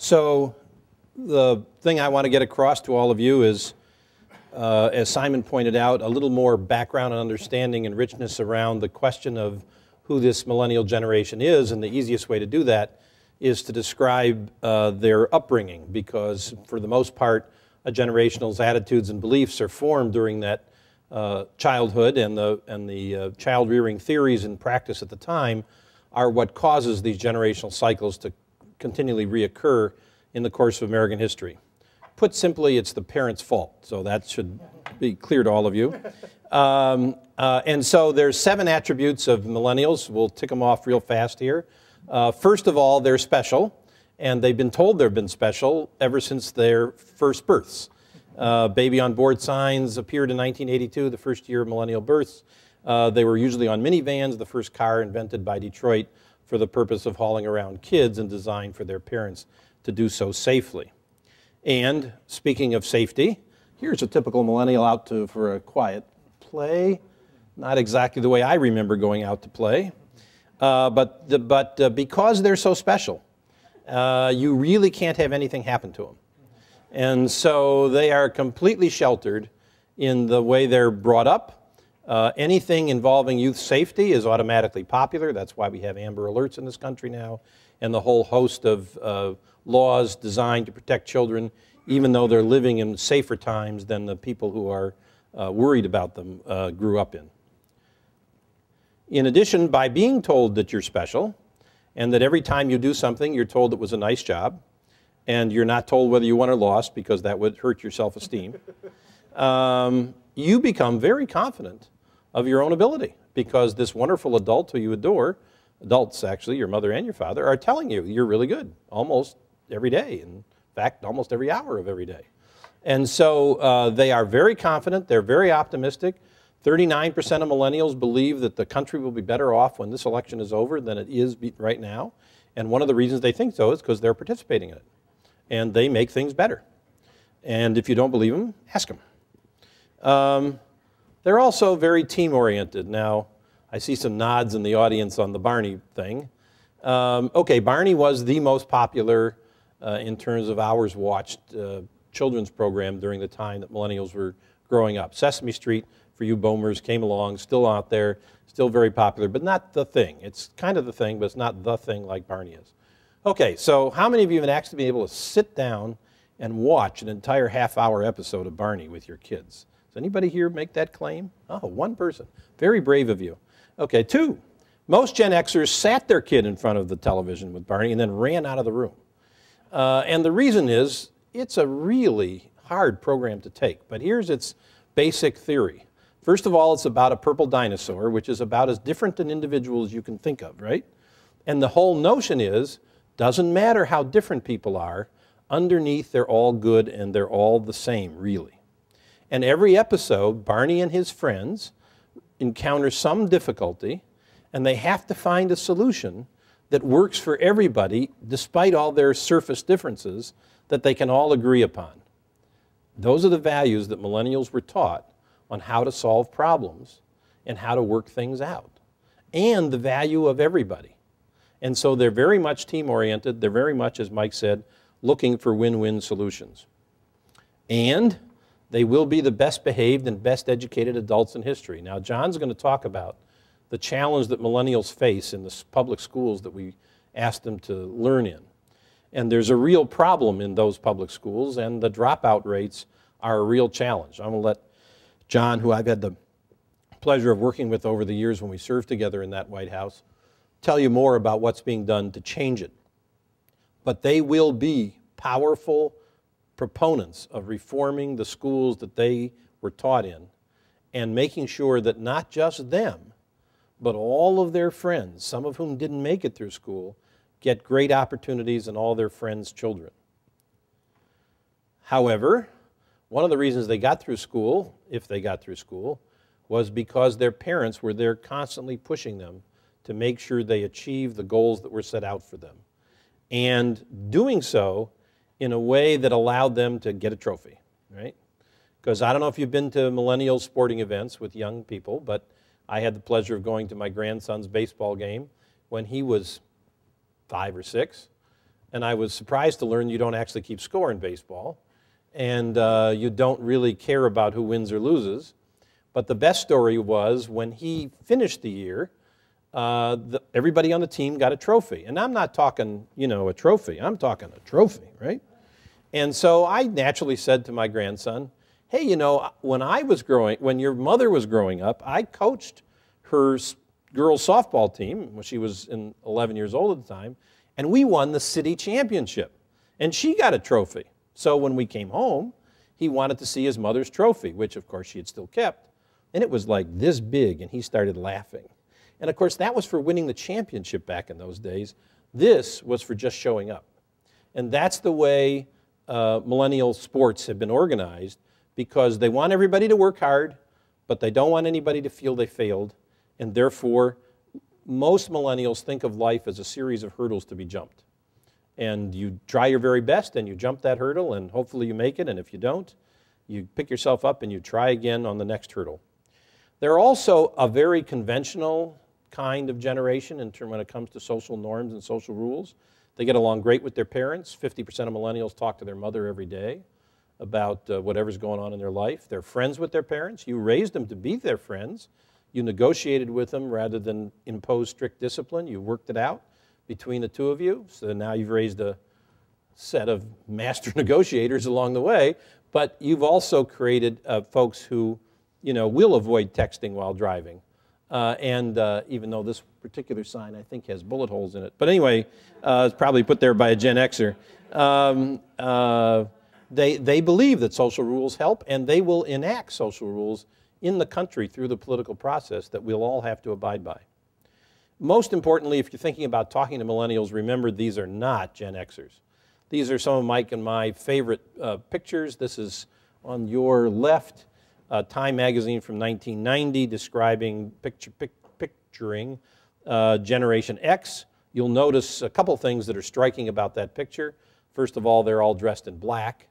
So the thing I want to get across to all of you is, as Simon pointed out, a little more background and understanding and richness around the question of who this millennial generation is, and the easiest way to do that is to describe their upbringing, because for the most part, a generational's attitudes and beliefs are formed during that childhood, and the child-rearing theories and practice at the time are what causes these generational cycles to continually reoccur in the course of American history. Put simply, it's the parents' fault, so that should be clear to all of you. And so there's 7 attributes of millennials. We'll tick them off real fast here. First of all, they're special, and they've been told they've been special ever since their first births. Baby on board signs appeared in 1982, the first year of millennial births. They were usually on minivans, the first car invented by Detroit for the purpose of hauling around kids and designed for their parents to do so safely. And speaking of safety, here's a typical millennial out for a quiet play. Not exactly the way I remember going out to play, but because they're so special, you really can't have anything happen to them. And so they are completely sheltered in the way they're brought up. Anything involving youth safety is automatically popular. That's why we have Amber Alerts in this country now, and the whole host of laws designed to protect children, even though they're living in safer times than the people who are worried about them grew up in. In addition, by being told that you're special, and that every time you do something, you're told it was a nice job, and you're not told whether you won or lost, because that would hurt your self-esteem, you become very confident of your own ability, because this wonderful adult who you adore, adults actually, your mother and your father, are telling you you're really good almost every day. In fact, almost every hour of every day. And so they are very confident, they're very optimistic. 39% of millennials believe that the country will be better off when this election is over than it is right now. And one of the reasons they think so is because they're participating in it. And they make things better. And if you don't believe them, ask them. They're also very team-oriented. Now, I see some nods in the audience on the Barney thing. Okay, Barney was the most popular in terms of hours watched children's program during the time that millennials were growing up. Sesame Street, for you boomers, came along, still out there, still very popular, but not the thing. It's kind of the thing, but it's not the thing like Barney is. Okay, so how many of you have actually been able to sit down and watch an entire half-hour episode of Barney with your kids? Does anybody here make that claim? Oh, one person. Very brave of you. Okay, 2. Most Gen Xers sat their kid in front of the television with Barney and then ran out of the room. And the reason is, it's a really hard program to take, but here's its basic theory. First of all, it's about a purple dinosaur, which is about as different an individual as you can think of, right? And the whole notion is, doesn't matter how different people are, underneath they're all good and they're all the same, really. And every episode, Barney and his friends encounter some difficulty, and they have to find a solution that works for everybody, despite all their surface differences, that they can all agree upon. Those are the values that millennials were taught on how to solve problems and how to work things out, and the value of everybody. And so they're very much team-oriented. They're very much, as Mike said, looking for win-win solutions. And they will be the best behaved and best educated adults in history. Now, John's going to talk about the challenge that millennials face in the public schools that we asked them to learn in. And there's a real problem in those public schools, and the dropout rates are a real challenge. I'm going to let John, who I've had the pleasure of working with over the years when we served together in that White House, tell you more about what's being done to change it. But they will be powerful proponents of reforming the schools that they were taught in and making sure that not just them, but all of their friends, some of whom didn't make it through school, get great opportunities and all their friends' children. However, one of the reasons they got through school, if they got through school, was because their parents were there constantly pushing them to make sure they achieved the goals that were set out for them, and doing so in a way that allowed them to get a trophy, right? Because I don't know if you've been to millennial sporting events with young people, but I had the pleasure of going to my grandson's baseball game when he was 5 or 6. And I was surprised to learn you don't actually keep score in baseball, and you don't really care about who wins or loses. But the best story was when he finished the year, everybody on the team got a trophy. And I'm not talking, a trophy. I'm talking a trophy, right? And so I naturally said to my grandson, hey, when your mother was growing up, I coached her girls softball team when she was 11 years old at the time, and we won the city championship. And she got a trophy. So when we came home, he wanted to see his mother's trophy, which of course she had still kept. And it was like this big, and he started laughing. And of course, that was for winning the championship back in those days. This was for just showing up. And that's the way millennial sports have been organized, because they want everybody to work hard, but they don't want anybody to feel they failed. And therefore, most millennials think of life as a series of hurdles to be jumped. And you try your very best, and you jump that hurdle, and hopefully you make it. And if you don't, you pick yourself up and you try again on the next hurdle. They're also a very conventional kind of generation when it comes to social norms and social rules. They get along great with their parents. 50% of millennials talk to their mother every day about whatever's going on in their life. They're friends with their parents. You raised them to be their friends. You negotiated with them rather than impose strict discipline. You worked it out between the two of you. So now you've raised a set of master negotiators along the way. But you've also created folks who will avoid texting while driving. Even though this particular sign, I think, has bullet holes in it. But anyway, it's probably put there by a Gen Xer. They believe that social rules help, and they will enact social rules in the country through the political process that we'll all have to abide by. Most importantly, if you're thinking about talking to millennials, remember these are not Gen Xers. These are some of Mike and my favorite pictures. This is on your left, Time magazine from 1990 describing, picturing Generation X. You'll notice a couple things that are striking about that picture. First of all, they're all dressed in black.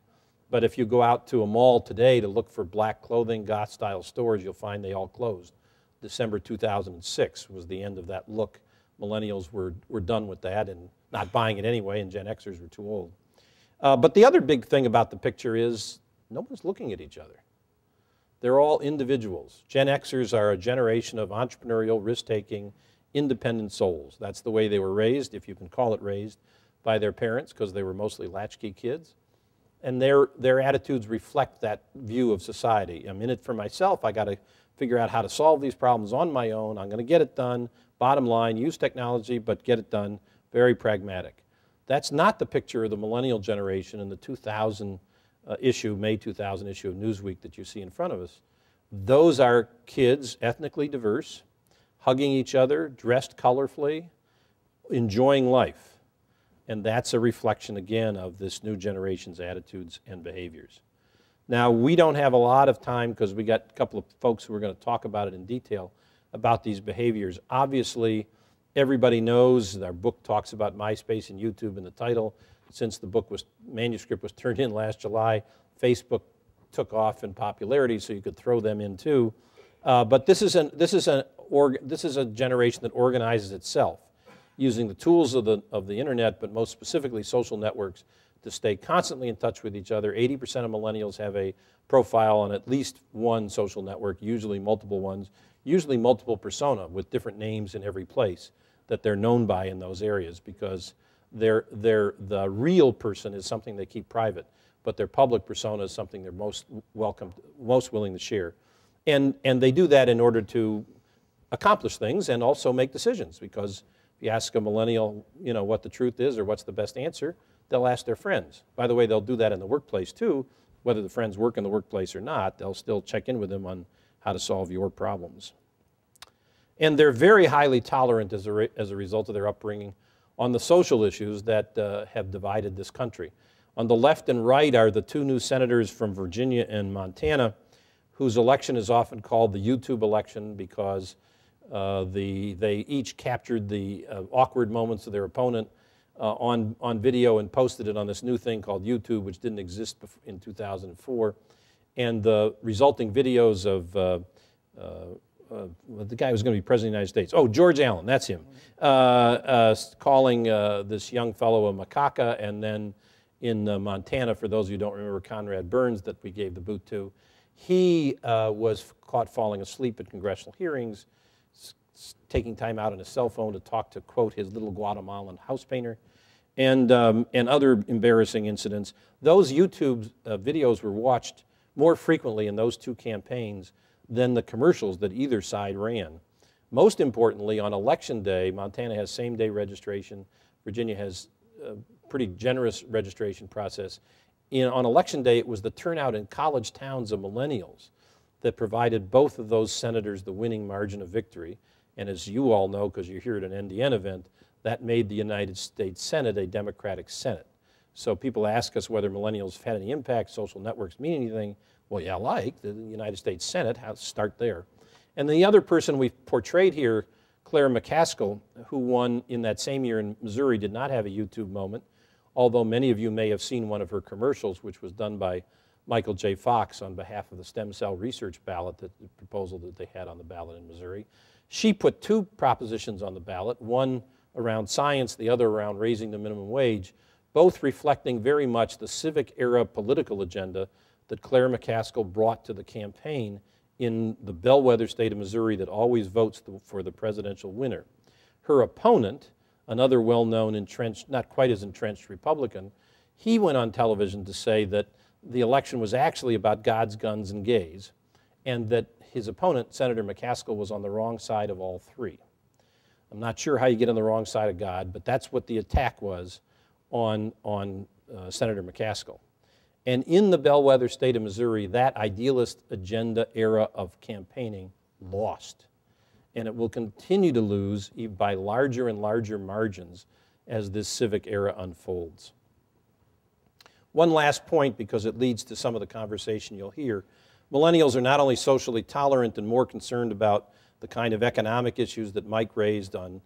But if you go out to a mall today to look for black clothing, goth-style stores, you'll find they all closed. December 2006 was the end of that look. Millennials were done with that and not buying it anyway, and Gen Xers were too old. But the other big thing about the picture is no one's looking at each other. They're all individuals. Gen Xers are a generation of entrepreneurial, risk-taking, independent souls. That's the way they were raised, if you can call it raised, by their parents, because they were mostly latchkey kids. And their attitudes reflect that view of society. I'm in it for myself. I got to figure out how to solve these problems on my own. I'm going to get it done. Bottom line, use technology, but get it done. Very pragmatic. That's not the picture of the millennial generation in the 2000 issue, May 2000 issue of Newsweek that you see in front of us. Those are kids, ethnically diverse, hugging each other, dressed colorfully, enjoying life. And that's a reflection, again, of this new generation's attitudes and behaviors. Now, we don't have a lot of time because we got a couple of folks who are going to talk about it in detail about these behaviors. Obviously, everybody knows our book talks about MySpace and YouTube in the title. Since the manuscript was turned in last July, Facebook took off in popularity, so you could throw them in too. But this is a generation that organizes itself, using the tools of the internet, but most specifically social networks, to stay constantly in touch with each other. 80% of millennials have a profile on at least one social network, usually multiple ones, usually multiple persona with different names in every place that they're known by in those areas, because the real person is something they keep private, but their public persona is something they're most willing to share. And they do that in order to accomplish things and also make decisions, because if you ask a millennial, what the truth is or what's the best answer, they'll ask their friends. By the way, they'll do that in the workplace too. Whether the friends work in the workplace or not, they'll still check in with them on how to solve your problems. And they're very highly tolerant as a result of their upbringing on the social issues that have divided this country. On the left and right are the two new senators from Virginia and Montana, whose election is often called the YouTube election because they each captured the awkward moments of their opponent on video and posted it on this new thing called YouTube, which didn't exist in 2004. And the resulting videos of the guy who was going to be president of the United States. Oh, George Allen, that's him. Calling this young fellow a macaca, and then in Montana, for those of you who don't remember Conrad Burns that we gave the boot to, he was caught falling asleep at congressional hearings, taking time out on his cell phone to talk to, quote, his little Guatemalan house painter, and other embarrassing incidents. Those YouTube videos were watched more frequently in those two campaigns than the commercials that either side ran. Most importantly, on Election Day, Montana has same-day registration. Virginia has a pretty generous registration process. On Election Day, it was the turnout in college towns of millennials that provided both of those senators the winning margin of victory. And as you all know, because you're here at an NDN event, that made the United States Senate a Democratic Senate. So people ask us whether millennials have had any impact, social networks mean anything. Well, yeah, like the United States Senate, how to start there. And the other person we've portrayed here, Claire McCaskill, who won in that same year in Missouri, did not have a YouTube moment, although many of you may have seen one of her commercials, which was done by Michael J. Fox on behalf of the stem cell research ballot, the proposal that they had on the ballot in Missouri. She put two propositions on the ballot, one around science, the other around raising the minimum wage, both reflecting very much the civic era political agenda that Claire McCaskill brought to the campaign in the bellwether state of Missouri that always votes for the presidential winner. Her opponent, another well-known entrenched, not quite as entrenched Republican, he went on television to say that the election was actually about God's, guns, and gays, and that his opponent, Senator McCaskill, was on the wrong side of all three. I'm not sure how you get on the wrong side of God, but that's what the attack was on Senator McCaskill. And in the bellwether state of Missouri, that idealist agenda era of campaigning lost. And it will continue to lose by larger and larger margins as this civic era unfolds. One last point, because it leads to some of the conversation you'll hear. Millennials are not only socially tolerant and more concerned about the kind of economic issues that Mike raised on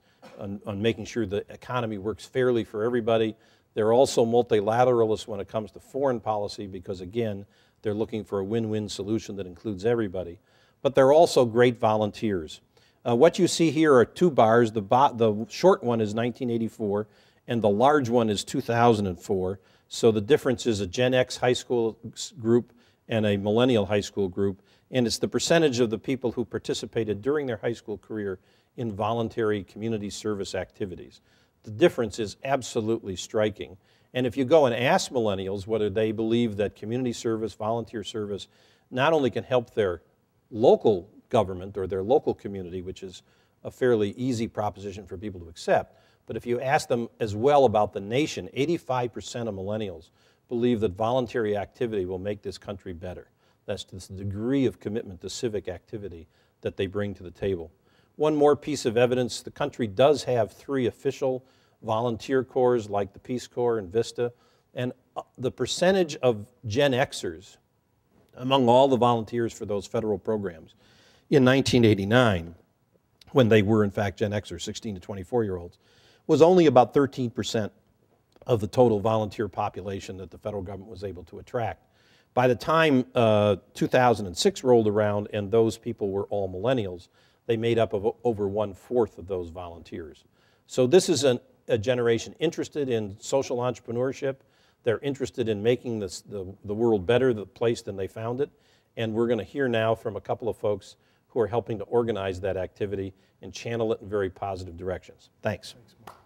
making sure the economy works fairly for everybody. They're also multilateralists when it comes to foreign policy because, again, they're looking for a win-win solution that includes everybody. But they're also great volunteers. What you see here are two bars. The short one is 1984, and the large one is 2004. So the difference is a Gen X high school group and a millennial high school group, and it's the percentage of the people who participated during their high school career in voluntary community service activities. The difference is absolutely striking. And if you go and ask millennials whether they believe that community service, volunteer service, not only can help their local government or their local community, which is a fairly easy proposition for people to accept, but if you ask them as well about the nation, 85% of millennials believe that voluntary activity will make this country better. That's the degree of commitment to civic activity that they bring to the table. One more piece of evidence, the country does have 3 official volunteer corps like the Peace Corps and VISTA, and the percentage of Gen Xers among all the volunteers for those federal programs in 1989, when they were in fact Gen Xers, 16 to 24-year-olds, was only about 13% of the total volunteer population that the federal government was able to attract. By the time 2006 rolled around and those people were all millennials, they made up of over 1/4 of those volunteers. So this is a generation interested in social entrepreneurship. They're interested in making the world better, the place than they found it. And we're going to hear now from a couple of folks who are helping to organize that activity and channel it in very positive directions. Thanks. Thanks, Mark.